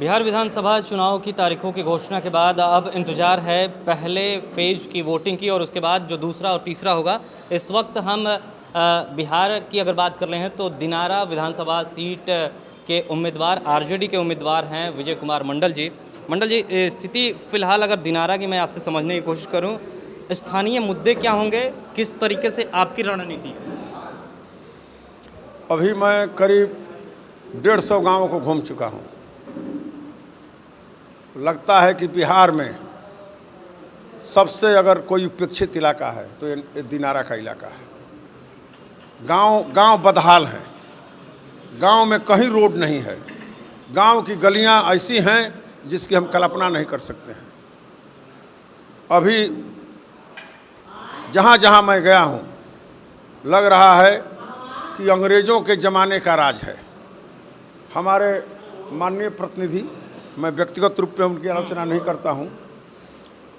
बिहार विधानसभा चुनाव की तारीखों की घोषणा के बाद अब इंतजार है पहले फेज की वोटिंग की और उसके बाद जो दूसरा और तीसरा होगा। इस वक्त हम बिहार की अगर बात कर रहे हैं तो दिनारा विधानसभा सीट के उम्मीदवार आरजेडी के उम्मीदवार हैं विजय कुमार मंडल जी। स्थिति फ़िलहाल अगर दिनारा की मैं आपसे समझने की कोशिश करूं, स्थानीय मुद्दे क्या होंगे, किस तरीके से आपकी रणनीति है? अभी मैं करीब 150 गांवों को घूम चुका हूं। लगता है कि बिहार में सबसे अगर कोई उपेक्षित इलाका है तो ये दिनारा का इलाका है। गांव बदहाल हैं, गांव में कहीं रोड नहीं है, गांव की गलियां ऐसी हैं जिसकी हम कल्पना नहीं कर सकते हैं। अभी जहां जहां मैं गया हूं, लग रहा है कि अंग्रेज़ों के ज़माने का राज है। हमारे माननीय प्रतिनिधि, मैं व्यक्तिगत रूप में उनकी आलोचना नहीं करता हूं,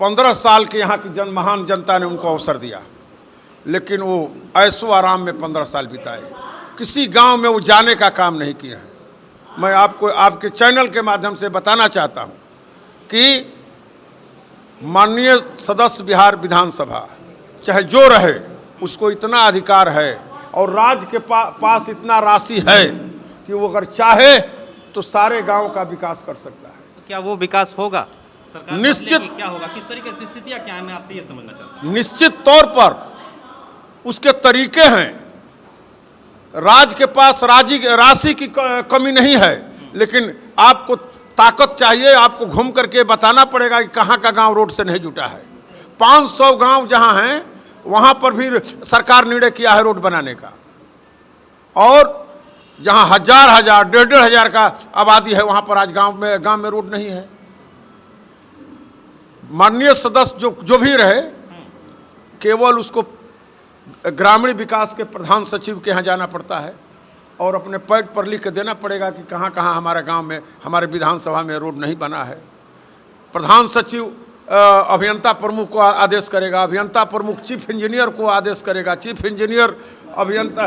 15 साल के यहाँ की महान जनता ने उनको अवसर दिया, लेकिन वो ऐशो आराम में 15 साल बिताए, किसी गांव में वो जाने का काम नहीं किए हैं। मैं आपको आपके चैनल के माध्यम से बताना चाहता हूं कि माननीय सदस्य बिहार विधानसभा चाहे जो रहे, उसको इतना अधिकार है और राज्य के पास इतना राशि है कि वो अगर चाहे तो सारे गांव का विकास कर सकता है। तो क्या वो विकास होगा? सरकार निश्चित क्या होगा, किस तरीके से स्थितियां क्या है, मैं आपसे ये समझना चाहता हूं। निश्चित तौर पर उसके तरीके हैं। राज्य के पास राशि की कमी नहीं है, लेकिन आपको ताकत चाहिए। आपको घूम करके बताना पड़ेगा कि कहाँ का गांव रोड से नहीं जुटा है। 500 गांव जहां हैं वहां पर भी सरकार निर्णय किया है रोड बनाने का, और जहां हजार 1,500 का आबादी है वहां पर आज गांव में रोड नहीं है। माननीय सदस्य जो भी रहे, केवल उसको ग्रामीण विकास के प्रधान सचिव के यहाँ जाना पड़ता है और अपने पैड पर लिख के देना पड़ेगा कि कहाँ कहाँ हमारे गांव में, हमारे विधानसभा में रोड नहीं बना है। प्रधान सचिव अभियंता प्रमुख को आदेश करेगा, अभियंता प्रमुख चीफ इंजीनियर को आदेश करेगा, चीफ इंजीनियर अभियंता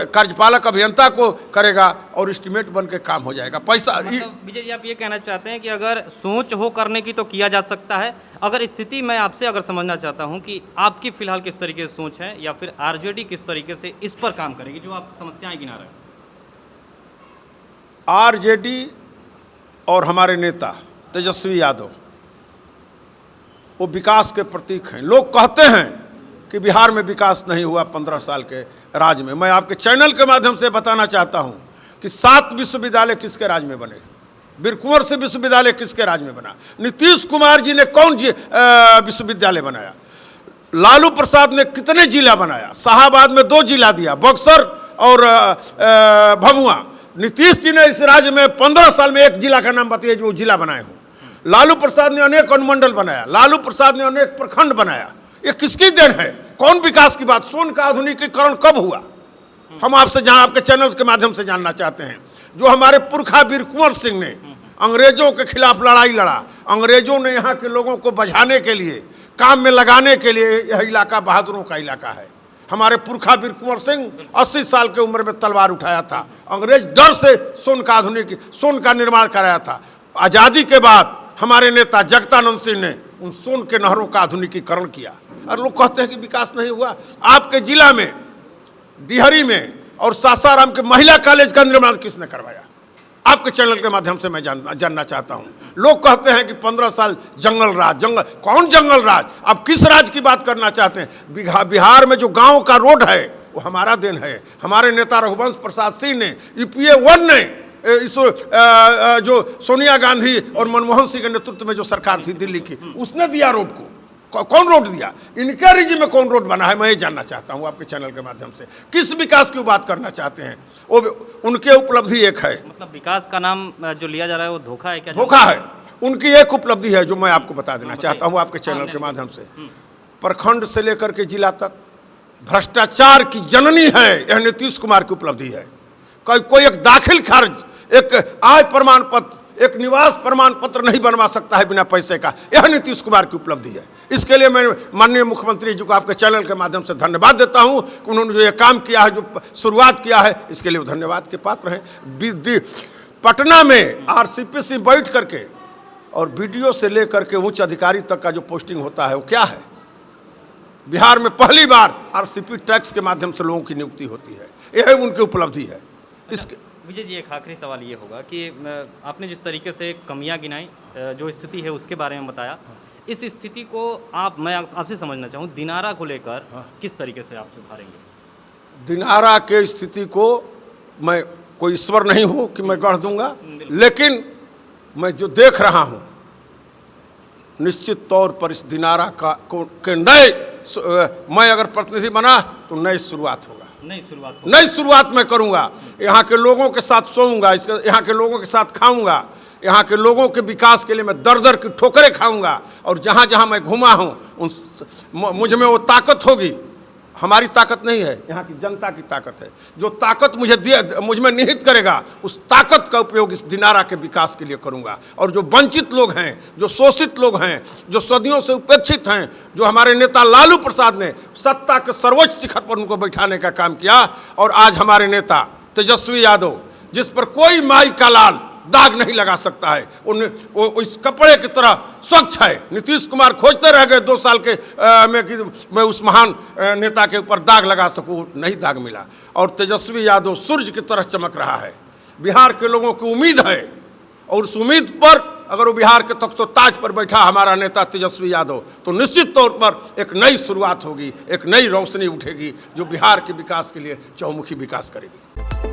कार्यपालक अभियंता को करेगा और एस्टीमेट बन के काम हो जाएगा। पैसा मतलब विजय जी, आप ये कहना चाहते हैं कि अगर सोच हो करने की तो किया जा सकता है। अगर स्थिति मैं आपसे अगर समझना चाहता हूं कि आपकी फिलहाल किस तरीके से सोच है, या फिर आरजेडी किस तरीके से इस पर काम करेगी जो आप समस्याएं गिना रहे हैं? आरजेडी और हमारे नेता तेजस्वी यादव वो विकास के प्रतीक हैं। लोग कहते हैं कि बिहार में विकास नहीं हुआ 15 साल के राज में। मैं आपके चैनल के माध्यम से बताना चाहता हूं कि 7 विश्वविद्यालय किसके राज में बने, वीर कुंवर सिंह विश्वविद्यालय किसके राज में बना, नीतीश कुमार जी ने कौन विश्वविद्यालय बनाया, लालू प्रसाद ने कितने जिला बनाया, शाहाबाद में 2 जिला दिया, बक्सर और भभुआ। नीतीश जी ने इस राज्य में 15 साल में 1 जिला का नाम बताइए जो जिला बनाए हों। लालू प्रसाद ने अनेक अनुमंडल बनाया, लालू प्रसाद ने अनेक प्रखंड बनाया। ये किसकी देन है? कौन विकास की बात? सोन का आधुनिकीकरण कब हुआ? हम आपसे जहां आपके चैनल के माध्यम से जानना चाहते हैं। जो हमारे पुरखा वीर कुंवर सिंह ने अंग्रेजों के खिलाफ लड़ाई लड़ा, अंग्रेजों ने यहाँ के लोगों को बचाने के लिए, काम में लगाने के लिए, यह इलाका बहादुरों का इलाका है। हमारे पुरखा वीर कुंवर सिंह 80 साल की उम्र में तलवार उठाया था। अंग्रेज डर से सोन का निर्माण कराया था। आज़ादी के बाद हमारे नेता जगतानंद सिंह ने उन सोन के नहरों का आधुनिकीकरण किया। और लोग कहते हैं कि विकास नहीं हुआ। आपके जिला में डिहरी में और सासाराम के महिला कॉलेज का निर्माण किसने करवाया? आपके चैनल के माध्यम से मैं जानना चाहता हूं। लोग कहते हैं कि 15 साल जंगल राज। कौन जंगल राज? आप किस राज की बात करना चाहते हैं? बिहार में जो गांव का रोड है वो हमारा देन है। हमारे नेता रघुवंश प्रसाद सिंह ने, ईपीए 1 ने, इस जो सोनिया गांधी और मनमोहन सिंह के नेतृत्व में जो सरकार थी दिल्ली की, उसने दिया रोड को। कौन रोड दिया? इनके रिजिम में कौन रोड बना है? मैं ये जानना चाहता हूं आपके चैनल के माध्यम से। किस विकास की बात करना चाहते हैं? वो उनके उपलब्धि एक है। मतलब विकास का नाम जो लिया जा रहा है वो धोखा है क्या? धोखा है। उनकी एक उपलब्धि है जो मैं आपको बता देना चाहता हूं आपके चैनल के माध्यम से। प्रखंड से लेकर के जिला तक भ्रष्टाचार की जननी है, यह नीतीश कुमार की उपलब्धि है। कोई एक दाखिल खारिज, एक आय प्रमाण पत्र, एक निवास प्रमाण पत्र नहीं बनवा सकता है बिना पैसे का। यह नीतीश कुमार की उपलब्धि है। इसके लिए मैं माननीय मुख्यमंत्री जी को आपके चैनल के माध्यम से धन्यवाद देता हूं कि उन्होंने जो ये काम किया है, जो शुरुआत किया है, इसके लिए वो धन्यवाद के पात्र हैं। पटना में आरसीपीसी बैठ करके और वीडियो से लेकर के उच्च अधिकारी तक का जो पोस्टिंग होता है वो क्या है? बिहार में पहली बार आरसीपी टैक्स के माध्यम से लोगों की नियुक्ति होती है, यह उनकी उपलब्धि है। इसके विजय जी, एक आखिरी सवाल ये होगा कि आपने जिस तरीके से कमियां गिनाई, जो स्थिति है उसके बारे में बताया, इस स्थिति को मैं आपसे समझना चाहूँ, दिनारा को लेकर किस तरीके से आप सुधारेंगे? दिनारा के स्थिति को मैं कोई ईश्वर नहीं हूँ कि मैं गढ़ दूंगा, लेकिन मैं जो देख रहा हूँ निश्चित तौर पर इस दिनारा के नए, मैं अगर प्रतिनिधि बना तो नई शुरुआत होगा, नई शुरुआत मैं करूंगा। यहाँ के लोगों के साथ सोऊंगा, यहाँ के लोगों के साथ खाऊंगा, यहाँ के लोगों के विकास के लिए मैं दर दर की ठोकरें खाऊंगा। और जहाँ जहाँ मैं घूमा हूँ मुझ में वो ताकत होगी, हमारी ताकत नहीं है, यहाँ की जनता की ताकत है। जो ताकत मुझ में निहित करेगा, उस ताकत का उपयोग इस दिनारा के विकास के लिए करूँगा। और जो वंचित लोग हैं, जो शोषित लोग हैं, जो सदियों से उपेक्षित हैं, जो हमारे नेता लालू प्रसाद ने सत्ता के सर्वोच्च शिखर पर उनको बैठाने का काम किया, और आज हमारे नेता तेजस्वी यादव, जिस पर कोई माई का लाल दाग नहीं लगा सकता है, वो इस कपड़े की तरह स्वच्छ है। नीतीश कुमार खोजते रह गए 2 साल के में कि मैं उस महान नेता के ऊपर दाग लगा सकूं, नहीं दाग मिला। और तेजस्वी यादव सूर्य की तरह चमक रहा है। बिहार के लोगों की उम्मीद है, और उस उम्मीद पर अगर वो बिहार के तख्तो ताज पर बैठा हमारा नेता तेजस्वी यादव, तो निश्चित तौर पर एक नई शुरुआत होगी, एक नई रोशनी उठेगी जो बिहार के विकास के लिए चहुमुखी विकास करेगी।